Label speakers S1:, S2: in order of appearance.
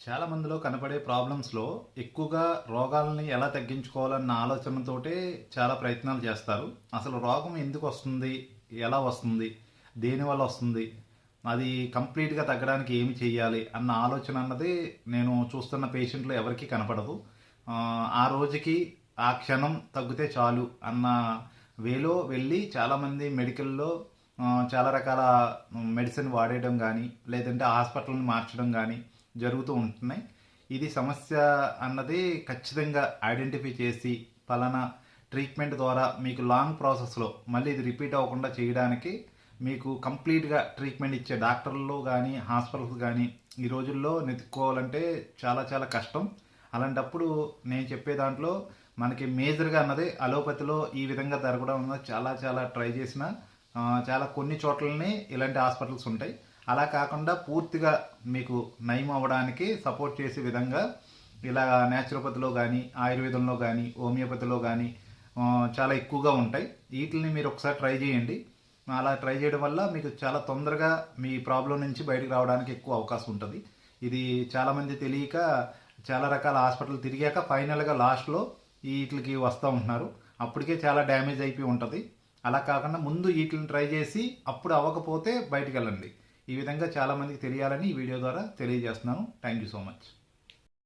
S1: చాలా మందిలో కనపడే ప్రాబ్లమ్స్‌లో ఎక్కువగా రోగాల్ని ఎలా తగ్గించుకోవాలన్న ఆలోచనతోటే చాలా ప్రయత్నాలు చేస్తారు. అసలు రోగం ఎందుకొస్తుంది? ఎలా వస్తుంది? దేనివల్ల వస్తుంది? అది కంప్లీట్‌గా తగ్గడానికి ఏమి చేయాలి? అన్న ఆలోచన అన్నది నేను చూస్తున్న పేషెంట్‌లో ఎవరికీ కనపడదు. ఆ రోజుకి, ఆ క్షణం తగ్గితే చాలు అన్న వేలో వెళ్ళి చాలామంది మెడికల్‌లో చాలా రకాల మెడిసిన్ వాడేయడం గానీ, లేదంటే హాస్పిటల్‌ని మార్చడం గానీ జరుగుతూ ఉంటున్నాయి. ఇది సమస్య అన్నది ఖచ్చితంగా ఐడెంటిఫై చేసి, పలానా ట్రీట్మెంట్ ద్వారా మీకు లాంగ్ ప్రాసెస్‌లో మళ్ళీ ఇది రిపీట్ అవ్వకుండా చేయడానికి మీకు కంప్లీట్‌గా ట్రీట్మెంట్ ఇచ్చే డాక్టర్లు గానీ, హాస్పిటల్స్ గానీ ఈ రోజుల్లో వెతుక్కోవాలంటే చాలా చాలా కష్టం. అలాంటప్పుడు నేను చెప్పే దాంట్లో మనకి మేజర్‌గా అన్నది అలోపతిలో ఈ విధంగా జరగడం అన్నది చాలా చాలా ట్రై చేసినా చాలా కొన్ని చోట్లనే ఇలాంటి హాస్పిటల్స్ ఉంటాయి. అలా కాకుండా పూర్తిగా మీకు నయం అవ్వడానికి సపోర్ట్ చేసే విధంగా ఇలా న్యాచురోపతిలో కానీ, ఆయుర్వేదంలో కానీ, హోమియోపతిలో కానీ చాలా ఎక్కువగా ఉంటాయి. వీటిని మీరు ఒకసారి ట్రై చేయండి. అలా ట్రై చేయడం వల్ల మీకు చాలా తొందరగా మీ ప్రాబ్లం నుంచి బయటకు రావడానికి ఎక్కువ అవకాశం ఉంటుంది. ఇది చాలామంది తెలియక చాలా రకాల హాస్పిటల్ తిరిగాక ఫైనల్గా లాస్ట్లో వీటికి వస్తూ ఉంటున్నారు. అప్పటికే చాలా డ్యామేజ్ అయిపోయి ఉంటుంది. అలా కాకుండా ముందు వీటిని ట్రై చేసి అప్పుడు అవ్వకపోతే బయటికి వెళ్ళండి. ఈ విధంగా చాలామందికి తెలియాలని ఈ వీడియో ద్వారా తెలియజేస్తున్నాను. Thank you so much.